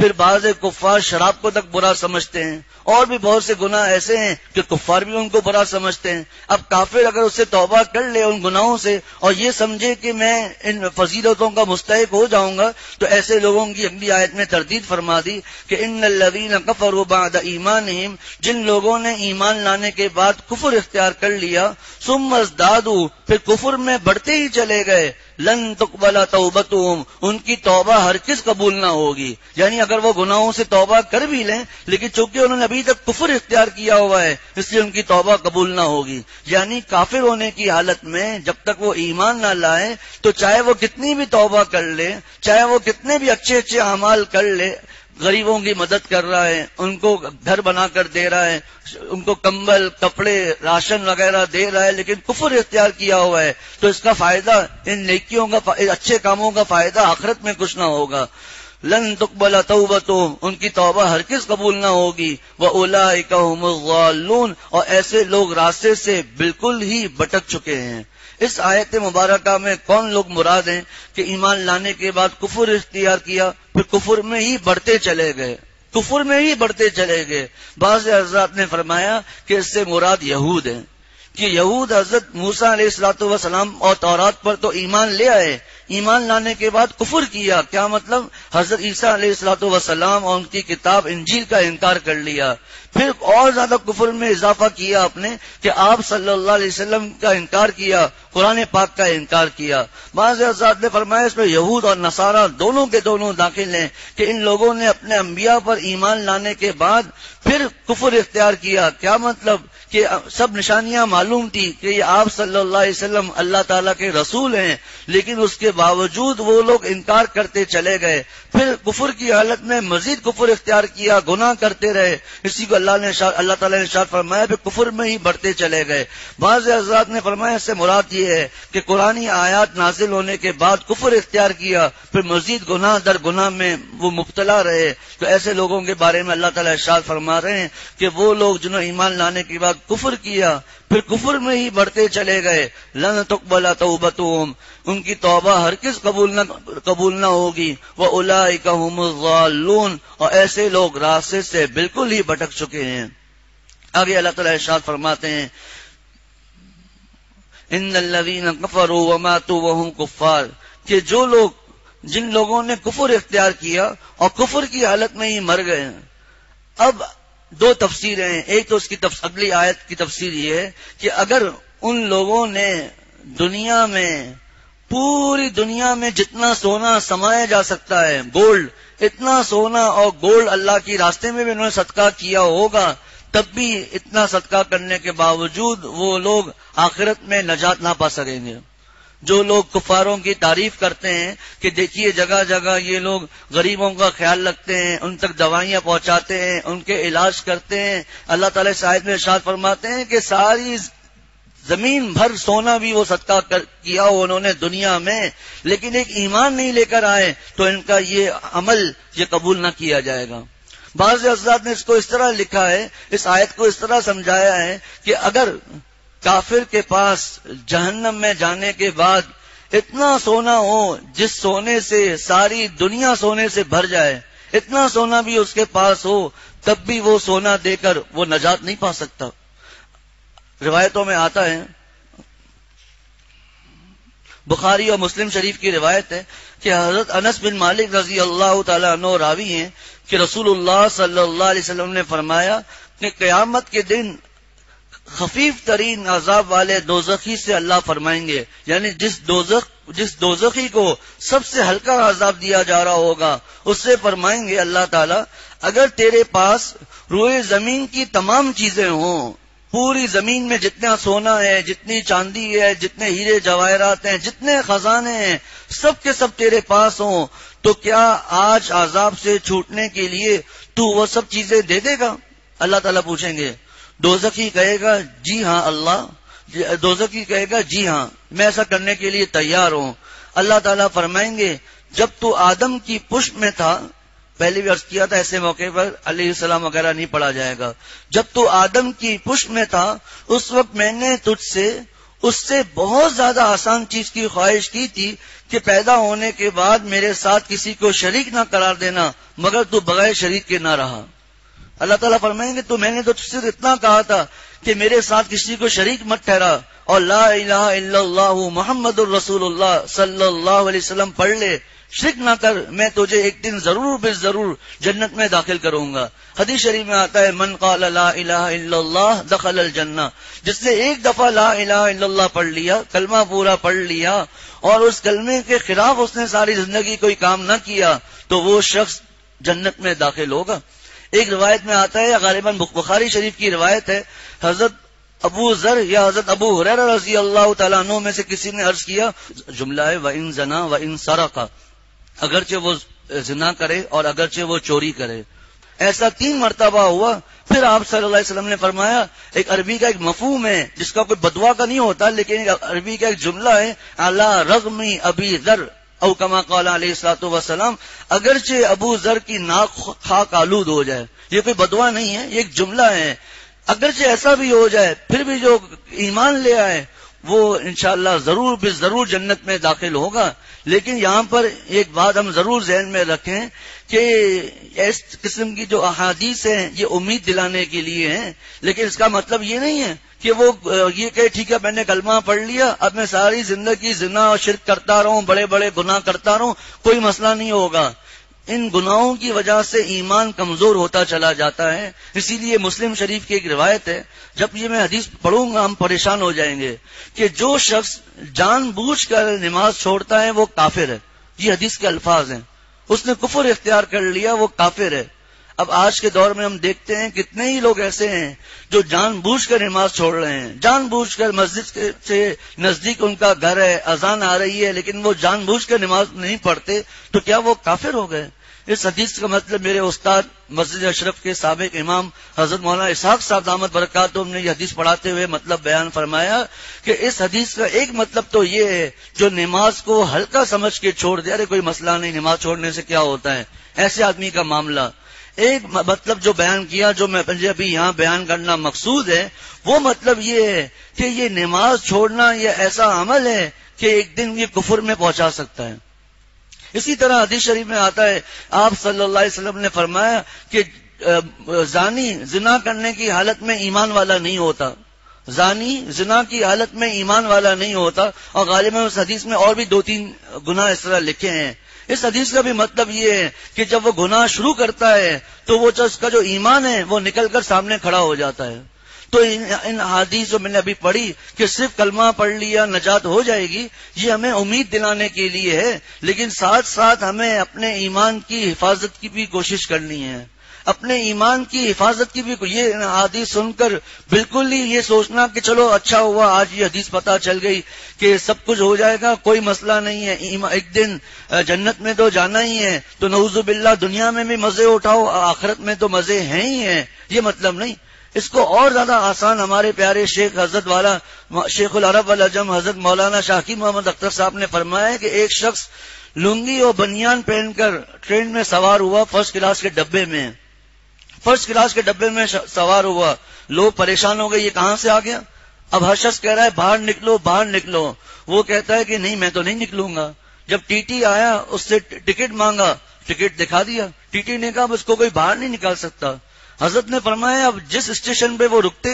پھر بعض کفار شراب کو تک برا سمجھتے ہیں. اور بھی بہت سے گناہ ایسے ہیں کہ کفار بھی ان کو برا سمجھتے ہیں. اب کافر اگر اس سے توبہ کر لے ان گناہوں سے اور یہ سمجھے کہ میں ان فضیلتوں کا مستحق ہو جاؤں گا، تو ایسے لوگوں کی اگلی آیت میں تردید فرما دی کہ ان الذین کفروا بعد ایمانہم، جن لوگوں نے ایمان لانے کے بعد کفر اختیار کر لیا، ثم ازدادوا، پھر کفر میں بڑھتے ہی چلے گئے، لن تقبل توبتهم، ان کی توبہ ہرگز قبول نہ ہوگی. یعنی اگر وہ گناہوں سے توبہ کر بھی لیں لیکن چونکہ انہوں نے ابھی تک کفر اختیار کیا ہوا ہے اس لیے ان کی توبہ قبول نہ ہوگی. یعنی کافر ہونے کی حالت میں جب تک وہ ایمان نہ لائے تو چاہے وہ کتنی بھی توبہ کر لے، چاہے وہ کتنے بھی اچھے اچھے اعمال کر لے، غریبوں کی مدد کر رہا ہے، ان کو گھر بنا کر دے رہا ہے، ان کو کمبل، کپڑے، راشن وغیرہ دے رہا ہے، لیکن کفر اختیار کیا ہوا ہے تو اس کا فائدہ، ان نیکیوں کا، اچھے کاموں کا فائدہ آخرت میں کچھ نہ ہوگا. لن تقبل توبتهم، ان کی توبہ ہرگز قبول نہ ہوگی. واولئک هم الضالون، اور ایسے لوگ راستے سے بالکل ہی بھٹک چکے ہیں. اس آیت مبارکہ میں کون لوگ مراد ہیں کہ ایمان لانے کے بعد کفر اختیار کیا پھر کفر میں ہی بڑھتے چلے گئے، کفر میں ہی بڑھتے چلے گئے؟ بعض حضرات نے فرمایا کہ اس سے مراد یہود ہیں کہ یہود حضرت موسیٰ علیہ الصلوۃ والسلام اور تورات پر تو ایمان لے آئے ایمان لانے کے بعد کفر کیا. کیا مطلب؟ حضرت عیسیٰ علیہ الصلوۃ والسلام اور ان کی کتاب انجیل کا انکار کر لیا. پھر اور زیادہ کفر میں اضافہ کیا اپنے کہ آپ صلی اللہ علیہ وسلم کا انکار کیا, قرآن پاک کا انکار کیا. بعض حضرات نے فرمایا اس میں یہود اور نصارہ دونوں کے دونوں داخل ہیں کہ ان لوگوں نے اپنے انبیاء پر ایمان لانے کے بعد پھر کفر اختیار کیا. کیا مطلب؟ کہ سب نشانیاں معلوم تھی کہ یہ آپ صلی اللہ علیہ وسلم اللہ تعالیٰ کے رسول ہیں, لیکن اس کے باوجود وہ لوگ انکار کرتے چلے گئے. پھر کفر کی حالت میں مزید کفر اختیار کیا, گناہ کرتے رہے. اسی کو اللہ تعالیٰ نے ارشاد فرمایا پھر کفر میں ہی بڑھتے چلے گئے. بعض حضرات نے فرمایا اس سے مراد یہ ہے کہ قرآنی آیات نازل ہونے کے بعد کفر اختیار کیا, پھر مزید گناہ در گناہ میں وہ مبتلا رہے. تو ایسے لوگوں کے بارے میں اللہ تعالیٰ ارشاد فرما رہے ہیں کہ وہ لوگ جنہوں نے ایمان لانے کے بعد کفر کیا پھر کفر میں ہی بڑھتے چلے گئے, لن تقبل توبتهم, ان کی توبہ ہرگز قبول نہ ہوگی. واولئک هم الضالون, اور ایسے لوگ راستے سے بالکل ہی بھٹک چکے ہیں. آگے اللہ تعالیٰ ارشاد فرماتے ہیں ان الذین کفروا وماتوا وهم کفار, کہ جو لوگ جن لوگوں نے کفر اختیار کیا اور کفر کی حالت میں ہی مر گئے. اب دو تفسیریں ہیں. ایک تو اس کی اگلی آیت کی تفسیر یہ ہے کہ اگر ان لوگوں نے دنیا میں پوری دنیا میں جتنا سونا سمایا جا سکتا ہے, گولڈ, اتنا سونا اور گولڈ اللہ کی راستے میں بھی انہوں نے صدقہ کیا ہوگا, تب بھی اتنا صدقہ کرنے کے باوجود وہ لوگ آخرت میں نجات نہ پا سکیں گے. جو لوگ کفاروں کی تعریف کرتے ہیں کہ دیکھیے جگہ جگہ یہ لوگ غریبوں کا خیال رکھتے ہیں, ان تک دوائیاں پہنچاتے ہیں, ان کے علاج کرتے ہیں. اللہ تعالیٰ شاید میں ارشاد فرماتے ہیں کہ ساری زمین بھر سونا بھی وہ صدقہ کیا ہو انہوں نے دنیا میں, لیکن ایک ایمان نہیں لے کر آئے تو ان کا یہ عمل یہ قبول نہ کیا جائے گا. بعض حضرات نے اس کو اس طرح لکھا ہے, اس آیت کو اس طرح سمجھایا ہے کہ اگر کافر کے پاس جہنم میں جانے کے بعد اتنا سونا ہو جس سونے سے ساری دنیا سونے سے بھر جائے, اتنا سونا بھی اس کے پاس ہو, تب بھی وہ سونا دے کر وہ نجات نہیں پا سکتا. روایتوں میں آتا ہے, بخاری اور مسلم شریف کی روایت ہے کہ حضرت انس بن مالک رضی اللہ تعالیٰ عنہ راوی ہیں کہ رسول اللہ صلی اللہ علیہ وسلم نے فرمایا کہ قیامت کے دن خفیف ترین عذاب والے دوزخی سے اللہ فرمائیں گے, یعنی جس دوزخی کو سب سے ہلکا عذاب دیا جا رہا ہوگا اس سے فرمائیں گے اللہ تعالیٰ اگر تیرے پاس روئے زمین کی تمام چیزیں ہوں, پوری زمین میں جتنا سونا ہے, جتنی چاندی ہے, جتنے ہیرے جواہرات ہیں, جتنے خزانے ہیں, سب کے سب تیرے پاس ہوں, تو کیا آج عذاب سے چھوٹنے کے لیے تو وہ سب چیزیں دے دے گا؟ اللہ تعالیٰ پوچھیں گے. دوزخی کہے گا جی ہاں اللہ, دوزخی کہے گا جی ہاں میں ایسا کرنے کے لیے تیار ہوں. اللہ تعالیٰ فرمائیں گے جب تو آدم کی پشت میں تھا, پہلے بھی عرض کیا تھا ایسے موقع پر علیہ السلام وغیرہ نہیں پڑھا جائے گا, جب تو آدم کی پشت میں تھا اس وقت میں نے تجھ سے اس سے بہت زیادہ آسان چیز کی خواہش کی تھی کہ پیدا ہونے کے بعد میرے ساتھ کسی کو شریک نہ قرار دینا, مگر تو بغیر شریک کے نہ رہا. اللہ تعالیٰ فرمائیں گے تو میں نے تو صرف اتنا کہا تھا کہ میرے ساتھ کسی کو شریک مت ٹھہرا اور لا الہ الا اللہ محمد الرسول اللہ صلی اللہ علیہ وسلم پڑھ لے, شرک نہ کر, میں تجھے ایک دن ضرور بالضرور جنت میں داخل کروں گا. حدیث شریف میں آتا ہے من قال لا الہ الا اللہ دخل الجنہ, جس نے ایک دفعہ لا الہ الا اللہ پڑھ لیا, کلمہ پورا پڑھ لیا, اور اس کلمے کے خلاف اس نے ساری زندگی کوئی کام نہ کیا, تو وہ شخص جنت میں داخل ہوگا. ایک روایت میں آتا ہے, غالباً بخاری شریف کی روایت ہے, حضرت ابو ذر یا حضرت ابو ہریرہ رضی اللہ تعالیٰ عنہ میں سے کسی نے عرض کیا, جملہ ہے وَإِن زَنَا وَإِن سَرَقَ, اگرچہ وہ زنا کرے اور اگرچہ وہ چوری کرے. ایسا 3 مرتبہ ہوا. پھر آپ صلی اللہ علیہ وسلم نے فرمایا, ایک عربی کا ایک مفہوم ہے جس کا کوئی بدوا کا نہیں ہوتا, لیکن عربی کا ایک جملہ ہے علی رغم ابی ذر او کما قال علیہ الصلوۃ والسلام, اگرچہ ابو ذر کی ناک خاک آلود ہو جائے, یہ کوئی بدوا نہیں ہے, یہ ایک جملہ ہے. اگرچہ ایسا بھی ہو جائے پھر بھی جو ایمان لے آئے وہ انشاءاللہ ضرور ضرور جنت میں داخل ہوگا. لیکن یہاں پر ایک بات ہم ضرور ذہن میں رکھیں کہ اس قسم کی جو احادیث ہیں یہ امید دلانے کے لیے ہیں, لیکن اس کا مطلب یہ نہیں ہے کہ وہ یہ کہے ٹھیک ہے میں نے کلمہ پڑھ لیا، اب میں ساری زندگی زنا اور شرک کرتا رہوں، بڑے بڑے گناہ کرتا رہوں، کوئی مسئلہ نہیں ہوگا۔ ان گناہوں کی وجہ سے ایمان کمزور ہوتا چلا جاتا ہے۔ اسی لیے مسلم شریف کی ایک روایت ہے، جب یہ میں حدیث پڑھوں گا ہم پریشان ہو جائیں گے، کہ جو شخص جان بوجھ کر نماز چھوڑتا ہے وہ کافر ہے۔ یہ حدیث کے الفاظ ہیں، اس نے کفر اختیار کر لیا، وہ کافر ہے۔ اب آج کے دور میں ہم دیکھتے ہیں کتنے ہی لوگ ایسے ہیں جو جان بوجھ کر نماز چھوڑ رہے ہیں، جان بوجھ کر مسجد سے نزدیک ان کا گھر ہے، اذان آ رہی ہے، لیکن وہ جان بوجھ کر نماز نہیں پڑھتے، تو کیا وہ کافر ہو گئے؟ اس حدیث کا مطلب میرے استاد مسجد اشرف کے سابق امام حضرت مولانا اسحاق صاحب دامت برکاتہم نے یہ حدیث پڑھاتے ہوئے مطلب بیان فرمایا کہ اس حدیث کا ایک مطلب تو یہ ہے جو نماز کو ہلکا سمجھ کے چھوڑ دے، ارے کوئی مسئلہ نہیں، نماز چھوڑنے سے کیا ہوتا ہے، ایسے آدمی کا معاملہ۔ ایک مطلب جو بیان کیا، جو میں ابھی یہاں بیان کرنا مقصود ہے، وہ مطلب یہ ہے کہ یہ نماز چھوڑنا یہ ایسا عمل ہے کہ ایک دن یہ کفر میں پہنچا سکتا ہے۔ اسی طرح حدیث شریف میں آتا ہے، آپ صلی اللہ علیہ وسلم نے فرمایا کہ زانی زنا کرنے کی حالت میں ایمان والا نہیں ہوتا، زانی زنا کی حالت میں ایمان والا نہیں ہوتا، اور غالباً اس حدیث میں اور بھی 2-3 گناہ اس طرح لکھے ہیں۔ اس حدیث کا بھی مطلب یہ ہے کہ جب وہ گناہ شروع کرتا ہے تو وہ اس کا جو ایمان ہے وہ نکل کر سامنے کھڑا ہو جاتا ہے۔ تو ان حدیث جو میں نے ابھی پڑھی کہ صرف کلمہ پڑھ لیا نجات ہو جائے گی، یہ ہمیں امید دلانے کے لیے ہے، لیکن ساتھ ساتھ ہمیں اپنے ایمان کی حفاظت کی بھی کوشش کرنی ہے، اپنے ایمان کی حفاظت کی بھی۔ یہ حدیث سن کر بالکل ہی یہ سوچنا کہ چلو اچھا ہوا آج یہ حدیث پتہ چل گئی کہ سب کچھ ہو جائے گا، کوئی مسئلہ نہیں ہے، ایک دن جنت میں تو جانا ہی ہے، تو نعوذ باللہ دنیا میں بھی مزے اٹھاؤ، آخرت میں تو مزے ہیں ہی ہیں، یہ مطلب نہیں۔ اس کو اور زیادہ آسان ہمارے پیارے شیخ حضرت والا شیخ العرب والعجم حضرت مولانا شاکی محمد اختر صاحب نے فرمایا ہے کہ ایک شخص لنگی اور بنیان پہن کر ٹرین میں سوار ہوا، فرسٹ کلاس کے ڈبے میں، فرسٹ کلاس کے ڈبے میں سوار ہوا، لوگ پریشان ہو گئے یہ کہاں سے آ گیا؟ اب ہر شخص کہہ رہا ہے باہر نکلو باہر نکلو، وہ کہتا ہے کہ نہیں میں تو نہیں نکلوں گا۔ جب ٹی ٹی آیا اس سے ٹکٹ مانگا، ٹکٹ دکھا دیا، ٹی ٹی نے کہا اس کو کوئی باہر نہیں نکال سکتا۔ حضرت نے فرمایا اب جس اسٹیشن پہ وہ رکتے،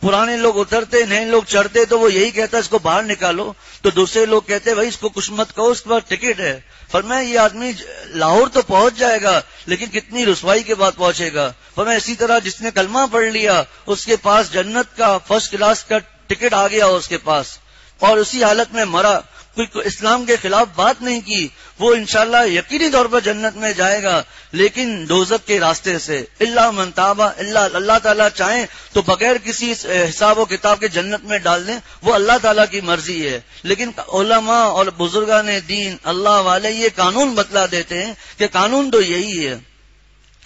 پرانے لوگ اترتے نئے لوگ چڑھتے، تو وہ یہی کہتا اس کو باہر نکالو، تو دوسرے لوگ کہتے بھائی اس کو کچھ مت کہو، اس کے بعد ٹکٹ ہے۔ فرمایا یہ آدمی لاہور تو پہنچ جائے گا لیکن کتنی رسوائی کے بعد پہنچے گا۔ فرمایا اسی طرح جس نے کلمہ پڑھ لیا اس کے پاس جنت کا فرسٹ کلاس کا ٹکٹ آ گیا اس کے پاس، اور اسی حالت میں مرا، کوئی اسلام کے خلاف بات نہیں کی، وہ انشاءاللہ یقینی طور پر جنت میں جائے گا، لیکن دوزخ کے راستے سے۔ اللہ من تاب، اللہ تعالیٰ چاہیں تو بغیر کسی حساب و کتاب کے جنت میں ڈال دیں، وہ اللہ تعالیٰ کی مرضی ہے، لیکن علماء اور بزرگان دین اللہ والے یہ قانون بتلا دیتے ہیں کہ قانون تو یہی ہے۔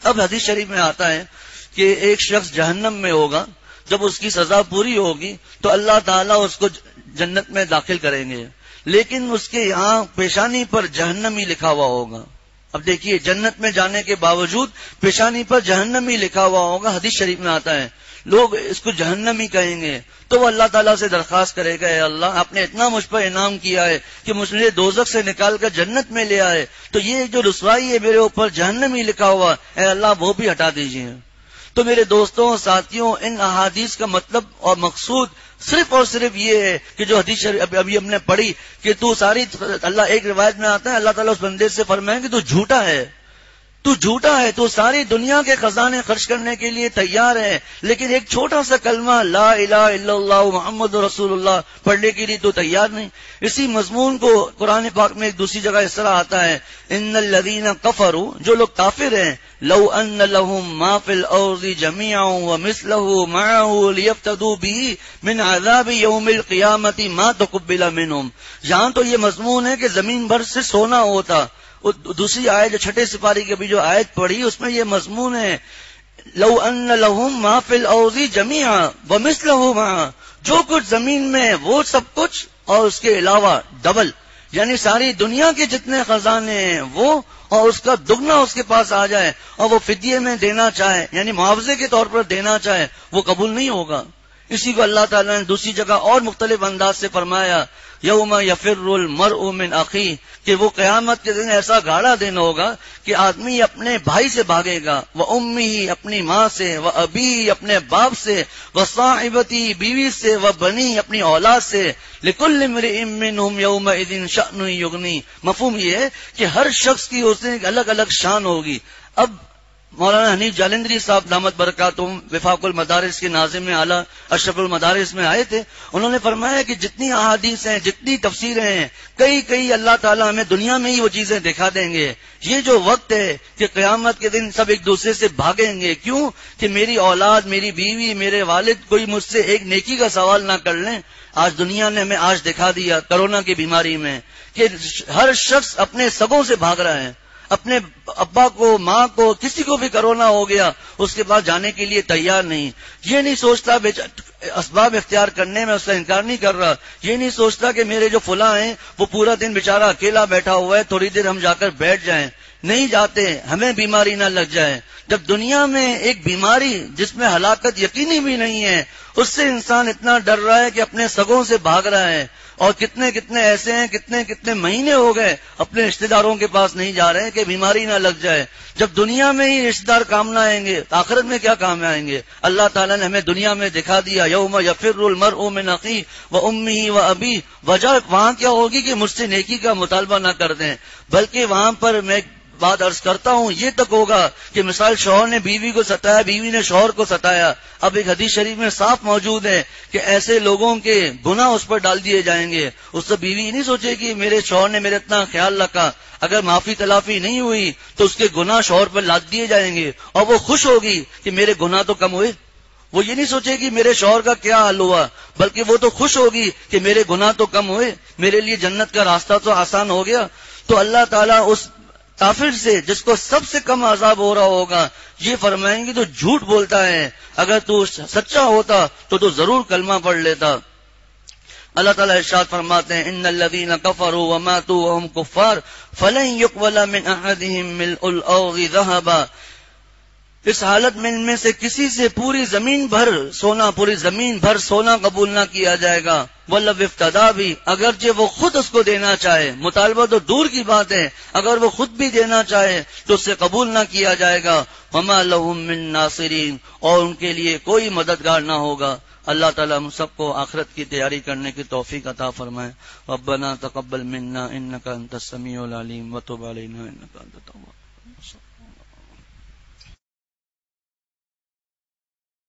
اب حدیث شریف میں آتا ہے کہ ایک شخص جہنم میں ہوگا، جب اس کی سزا پوری ہوگی تو اللہ تعالیٰ اس کو جنت میں داخل کریں گے، لیکن اس کے یہاں پیشانی پر جہنمی لکھا ہوا ہوگا۔ اب دیکھیے جنت میں جانے کے باوجود پیشانی پر جہنمی لکھا ہوا ہوگا، حدیث شریف میں آتا ہے، لوگ اس کو جہنمی کہیں گے تو وہ اللہ تعالیٰ سے درخواست کرے گا، اے اللہ آپ نے اتنا مجھ پر انعام کیا ہے کہ مجھے دوزخ سے نکال کر جنت میں لے آئے، تو یہ جو رسوائی ہے میرے اوپر جہنمی لکھا ہوا، اے اللہ وہ بھی ہٹا دیجیے۔ تو میرے دوستوں ساتھیوں، ان احادیث کا مطلب اور مقصود صرف اور صرف یہ ہے کہ جو حدیث ابھی ہم نے پڑھی کہ تو ساری اللہ، ایک روایت میں آتا ہے اللہ تعالیٰ اس بندے سے فرمائیں کہ تو جھوٹا ہے، تو جھوٹا ہے، تو ساری دنیا کے خزانے خرچ کرنے کے لیے تیار ہے، لیکن ایک چھوٹا سا کلمہ لا الہ الا اللہ محمد رسول اللہ پڑھنے کے لیے تو تیار نہیں۔ اسی مضمون کو قرآن پاک میں ایک دوسری جگہ اس طرح آتا ہے، ان الذین کفروا، جو لوگ کافر ہیں، لو ان لهم ما فی الارض جميعا ومثله معه لیفتدوا به من عذاب یوم القیامت ما تقبل منهم۔ یہاں تو یہ مضمون ہے کہ زمین بھر سے سونا ہوتا، دوسری آیت جو چھٹے سپارے کی ابھی جو آیت پڑھی اس میں یہ مضمون ہے، لو ان لهم ما فی الارض جميعا ومثله معه، جو کچھ زمین میں وہ سب کچھ اور اس کے علاوہ ڈبل، یعنی ساری دنیا کے جتنے خزانے ہیں وہ اور اس کا دگنا اس کے پاس آ جائے اور وہ فدیے میں دینا چاہے، یعنی معاوضے کے طور پر دینا چاہے، وہ قبول نہیں ہوگا۔ اسی کو اللہ تعالیٰ نے دوسری جگہ اور مختلف انداز سے فرمایا یوم یفر المرء من اخیہ، کہ وہ قیامت کے دن ایسا گاڑا دن ہوگا کہ آدمی اپنے بھائی سے بھاگے گا، وامہ اپنی ماں سے، وابی اپنے باپ سے، وصاحبتی بیوی سے، وبنی اپنی اولاد سے، لکل امرئ منہم یومئذ شأن یغنی۔ مفہوم یہ ہے کہ ہر شخص کی اس دن الگ الگ شان ہوگی۔ اب مولانا حنیف جالندری صاحب دامت برکاتہم وفاق المدارس کے ناظم اعلیٰ اشرف المدارس میں آئے تھے، انہوں نے فرمایا کہ جتنی احادیث ہیں، جتنی تفسیریں ہیں، کئی اللہ تعالیٰ ہمیں دنیا میں ہی وہ چیزیں دکھا دیں گے۔ یہ جو وقت ہے کہ قیامت کے دن سب ایک دوسرے سے بھاگیں گے، کیوں کہ میری اولاد، میری بیوی، میرے والد کوئی مجھ سے ایک نیکی کا سوال نہ کر لیں۔ آج دنیا نے ہمیں آج دکھا دیا کرونا کی بیماری میں کہ ہر شخص اپنے سگوں سے بھاگ رہا ہے، اپنے ابا کو، ماں کو، کسی کو بھی کرونا ہو گیا اس کے پاس جانے کے لیے تیار نہیں۔ یہ نہیں سوچتا اسباب اختیار کرنے میں اس کا انکار نہیں کر رہا، یہ نہیں سوچتا کہ میرے جو فلاں ہیں وہ پورا دن بیچارہ اکیلا بیٹھا ہوا ہے، تھوڑی دیر ہم جا کر بیٹھ جائیں، نہیں جاتے، ہمیں بیماری نہ لگ جائے۔ جب دنیا میں ایک بیماری جس میں ہلاکت یقینی بھی نہیں ہے، اس سے انسان اتنا ڈر رہا ہے کہ اپنے سگوں سے بھاگ رہا ہے، اور کتنے ایسے ہیں، کتنے مہینے ہو گئے اپنے رشتہ داروں کے پاس نہیں جا رہے کہ بیماری نہ لگ جائے۔ جب دنیا میں ہی رشتہ دار کام نہ آئیں گے تو آخرت میں کیا کام آئیں گے؟ اللہ تعالیٰ نے ہمیں دنیا میں دکھا دیا یوم یفر المرء من اخیہ وامہ وابیہ۔ وجہ وہاں کیا ہوگی کہ مجھ سے نیکی کا مطالبہ نہ کر دیں، بلکہ وہاں پر میں بات عرض کرتا ہوں یہ تک ہوگا کہ مثال شوہر نے بیوی کو ستایا، بیوی نے شوہر کو ستایا۔ اب ایک حدیث شریف میں صاف موجود ہے کہ ایسے لوگوں کے گناہ اس پر ڈال دیے جائیں گے۔ اس سے بیوی نہیں سوچے کہ میرے شوہر نے میرے اتنا خیال رکھا، اگر معافی تلافی نہیں ہوئی تو اس کے گناہ شوہر پر لاد دیے جائیں گے، اور وہ خوش ہوگی کہ میرے گناہ تو کم ہوئے۔ وہ یہ نہیں سوچے کہ میرے شوہر کا کیا حال ہوا، بلکہ وہ تو خوش ہوگی کہ میرے گناہ تو کم ہوئے، میرے لیے جنت کا راستہ تو آسان ہو گیا۔ تو اللہ تعالیٰ اس کافر سے جس کو سب سے کم عذاب ہو رہا ہوگا یہ فرمائیں گے تو جھوٹ بولتا ہے، اگر تو سچا ہوتا تو ضرور کلمہ پڑھ لیتا۔ اللہ تعالیٰ ارشاد فرماتے ہیں ان الذین کفروا وماتوا وهم کفار فلن يقبل من احدهم ملء الارض ذهبا۔ اس حالت میں ان میں سے کسی سے پوری زمین بھر سونا قبول نہ کیا جائے گا، ولو افتدا بھی، اگرچہ وہ خود اس کو دینا چاہے، مطالبہ تو دور کی بات ہے، اگر وہ خود بھی دینا چاہے تو اسے قبول نہ کیا جائے گا۔ وما لهم من ناصرین، اور ان کے لیے کوئی مددگار نہ ہوگا۔ اللہ تعالیٰ ہم سب کو آخرت کی تیاری کرنے کی توفیق عطا فرمائے۔ ربنا تقبل منا انک انت السمیع العلیم وتب علینا انک انت التواب۔